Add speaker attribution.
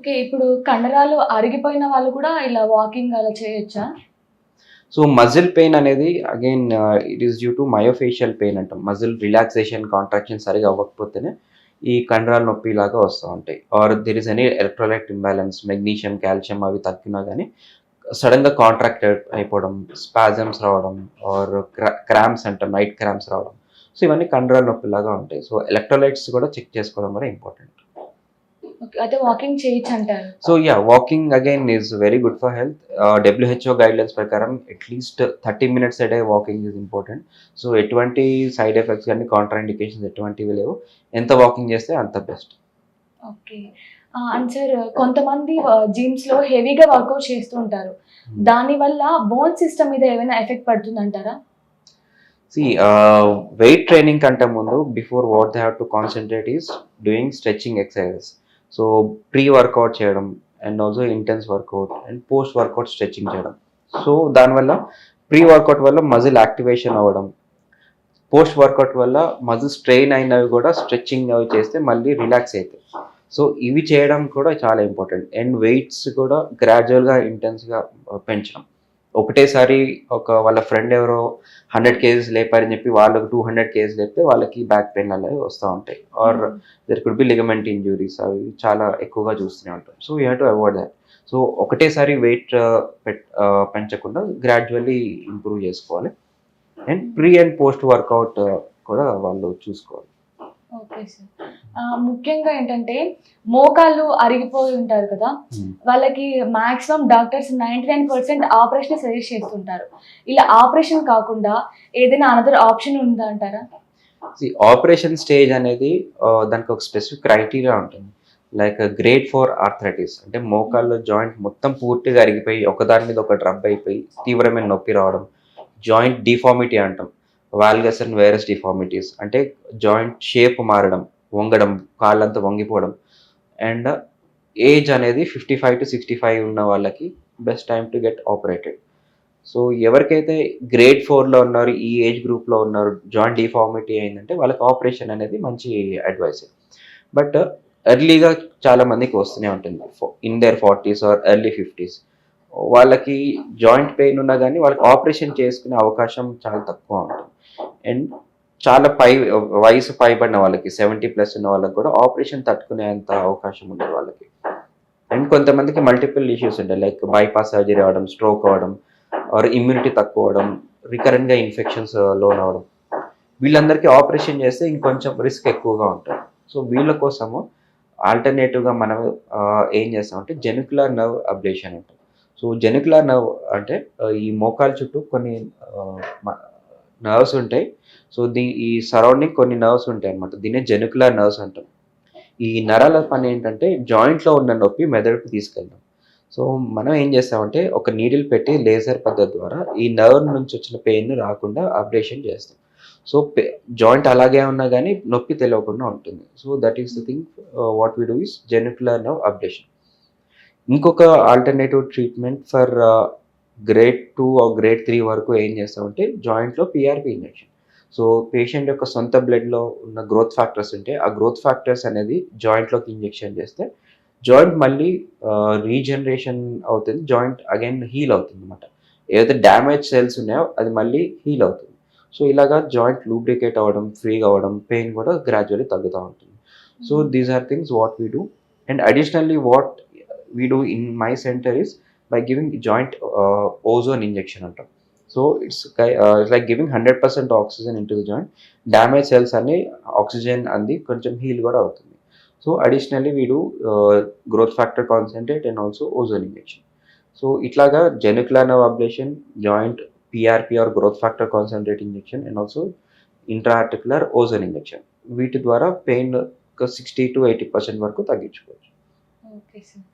Speaker 1: Okay. ఇప్పుడు కండరాలు అరిగిపోయిన వాళ్ళు కూడా ఇలా వాకింగ్ అలా చేయొచ్చా?
Speaker 2: సో, మజిల్ పెయిన్ అనేది again it is due to myofascial pain అంటాం. మజిల్ రిలాక్సేషన్, కాంట్రాక్షన్ సరిగ్గా అవ్వకపోతేనే ఈ కండరాల నొప్పిలాగా వస్తా ఉంటాయి. Or there is any electrolyte imbalance, magnesium, calcium అవి తగ్గినా గానీ సడెన్‌గా కాంట్రాక్టెడ్ అయిపోవడం, స్పాజమ్స్ రావడం ఆర్ క్రాంప్స్ అంటాం. నైట్ క్రాంప్స్ రావడం. సో, ఇవన్నీ కండరాల నొప్పిలాగా ఉంటాయి. సో, ఎలక్ట్రోలైట్స్ కూడా చెక్ చేసుకోవడం కూడా ఇంపార్టెంట్.
Speaker 1: ఓకే. అయితే వాకింగ్ చేయొచ్చంటారు.
Speaker 2: So walking again is very good for health. WHO guidelines ప్రకారం at least 30 minutes a day walking is important. So, ఎటువంటి సైడ్ ఎఫెక్ట్స్ గాని, కాంట్రా ఇండికేషన్స్ ఎటువంటివి లేవు. ఎంత వాకింగ్ చేస్తే అంత బెస్ట్.
Speaker 1: ఓకే. అండ్ సార్ కొంతమంది జిమ్స్‌లో హెవీగా వర్కౌట్ చేస్తూ ఉంటారు.
Speaker 2: హ్మ్.
Speaker 1: దానివల్ల బోన్ సిస్టమ్ మీద ఏమైనా ఎఫెక్ట్ పడుతుందంటారా?
Speaker 2: సీ వెయిట్ ట్రైనింగ్ కంటే ముందు before what they have to concentrate is doing stretching exercises. So, pre workout చేయడం and also intense workout and post workout stretching చేయడం. సో, దానివల్ల ప్రీ వర్కౌట్ వల్ల మజిల్ యాక్టివేషన్ అవ్వడం. పోస్ట్ వర్కౌట్ వల్ల muscle strain అయినవి కూడా స్ట్రెచింగ్ అవి చేస్తే మళ్ళీ రిలాక్స్ అయితాయి. సో, ఇవి చేయడం కూడా చాలా ఇంపార్టెంట్. అండ్ వెయిట్స్ కూడా గ్రాడ్యువల్‌గా ఇంటెన్స్‌గా పెంచడం. ఒకటేసారి వాళ్ళ ఫ్రెండ్ ఎవరో 100 కేజీస్ లేపారని చెప్పి వాళ్ళకి 200 కేజీస్ లేపితే వాళ్ళకి బ్యాక్ పెయిన్ అనేవి వస్తా ఉంటాయి. Are
Speaker 1: hmm.
Speaker 2: There could be ligament injuries అవి చాలా ఎక్కువగా చూస్తూనే ఉంటాం. So, you have to avoid that. So, ఒకటేసారి వెయిట్ పెంచకుండా గ్రాడ్యువల్లీ ఇంప్రూవ్ చేసుకోవాలి. And
Speaker 1: hmm.
Speaker 2: Pre and post workout కూడా వాళ్ళు చూసుకోవాలి.
Speaker 1: Okay sir. ముఖ్యంగా ఏంటంటే మోకాళ్ళు అరిగిపోయి ఉంటారు కదా!
Speaker 2: హ్మ్.
Speaker 1: వాళ్ళకి మాక్సిమం డాక్టర్స్ 99% ఆపరేషనే సజెస్ట్ చేస్తుంటారు. ఇలా ఆపరేషన్ కాకుండా ఏదైనా అనదర్ ఆప్షన్ ఉందా అంటారా?
Speaker 2: ఆపరేషన్ స్టేజ్ అనేది దానికి ఒక స్పెసిఫిక్ క్రైటీరియా ఉంటుంది. లైక్ గ్రేడ్ 4 ఆర్థరైటిస్ అంటే
Speaker 1: హ్మ్.
Speaker 2: మోకాళ్ళ జాయింట్ మొత్తం పూర్తిగా అరిగిపోయి ఒకదాని మీద ఒకటి రబ్ అయిపోయి తీవ్రమైన నొప్పి రావడం. జాయింట్ డిఫార్మిటీ అంటాం. వాల్గస్ అండ్ వేరస్ డిఫార్మిటీస్ అంటే జాయింట్ షేప్ మారడం, వంగడం, కాళ్ళంతా వంగిపోవడం. అండ్ ఏజ్ అనేది 55-65 ఉన్న వాళ్ళకి best time to get operated. So, ఎవరికైతే గ్రేడ్ 4లో ఉన్నారు, ఈ ఏజ్ గ్రూప్‌లో ఉన్నారు, జాయింట్ డిఫార్మిటీ అయిందంటే వాళ్ళకి ఆపరేషన్ అనేది మంచి అడ్వైసే. బట్ ఎర్లీగా చాలా మందికి వస్తూనే ఉంటుంది. ఇన్ దేర్ 40స్ ఆర్ ఎర్లీ 50స్. వాళ్ళకి జాయింట్ పెయిన్ ఉన్నా గానీ వాళ్ళకి ఆపరేషన్ చేసుకునే అవకాశం చాలా తక్కువ ఉంటుంది. అండ్ చాలా వయసు పైబడిన వాళ్ళకి 70+ ఉన్న వాళ్ళకి కూడా ఆపరేషన్ తట్టుకునేంత అవకాశం ఉండదు వాళ్ళకి. అండ్ కొంతమందికి మల్టిపుల్ ఇష్యూస్ ఉంటాయి. లైక్ బైపాస్ సర్జరీ అవ్వడం, స్ట్రోక్ అవ్వడం ఆర్ ఇమ్యూనిటీ తక్కువ అవ్వడం, రికరెంట్‌గా ఇన్ఫెక్షన్స్ లోనవ్వడం. వీళ్ళందరికీ ఆపరేషన్ చేస్తే ఇంకొంచెం రిస్క్ ఎక్కువగా ఉంటది. సో, వీళ్ళ కోసము ఆల్టర్‌నేటివ్‌గా మనం ఏం చేస్తామంటే జెనిక్యులర్ నర్వ్ అబ్లేషన్ అంటాం. సో, జెనిక్యులర్ నర్వ్ అంటే ఈ మోకాలు చుట్టూ కొన్ని ఆహ్, మ నర్వ్స్ ఉంటాయి. సో, ఈ సరౌండింగ్ కొన్ని నర్వ్స్ ఉంటాయన్నమాట. దీన్నే జెనిక్యులర్ నర్వ్స్ అంటాం. ఈ నరాల పనేంటంటే జాయింట్‌లో ఉన్న నొప్పి మెదడుకి తీసుకెళ్ళడం. సో, మనం ఏం చేస్తామంటే ఒక నీడిల్ పెట్టి లేజర్ పద్ధతి ద్వారా ఈ నర్వ్ నుంచి వచ్చిన పెయిన్ రాకుండా అబ్లేషన్ చేస్తాం. సో, జాయింట్ అలాగే ఉన్నా గానీ నొప్పి తెలవకుండా ఉంటుంది. So, that is the thing what we do is genicular nerve ablation. ఇంకొక alternative treatment for grade 2 or grade 3 వరకు ఏం చేస్తామంటే జాయింట్‌లో పీఆర్‌పీ ఇంజెక్షన్. సో, పేషెంట్ యొక్క సొంత బ్లడ్‌లో ఉన్న గ్రోత్ ఫ్యాక్టర్స్ ఉంటే, ఆ గ్రోత్ ఫ్యాక్టర్స్ అనేది జాయింట్‌లోకి ఇంజెక్షన్ చేస్తే, జాయింట్ మళ్ళీ రీజనరేషన్ అవుతుంది. జాయింట్ అగైన్ హీల్ అవుతుందన్నమాట. ఏదైతే డ్యామేజ్ సెల్స్ ఉన్నాయో అది మళ్ళీ హీల్ అవుతుంది. సో, ఇలాగా జాయింట్ లూబ్రికేట్ అవ్వడం, ఫ్రీగా అవ్వడం, పెయిన్ కూడా గ్రాడ్యువల్లీ తగ్గుతా ఉంటుంది. So,
Speaker 1: hmm.
Speaker 2: These are things what we do. And additionally what we do in my center is by giving joint ozone injection అంటాం. So, it's like giving 100% oxygen into the joint. Damage cells అన్ని oxygen అంది కొంచెం heal కూడా అవుతుంది. So, additionally we do growth factor concentrate and also ozone injection. So, ఇట్లాగా genicular nerve ablation, joint PRP or growth factor concentrate injection and also intra articular ozone injection. వీటి ద్వారా pain ఒక 60-80% వరకు తగ్గించుకోవచ్చు.
Speaker 1: Okay sir.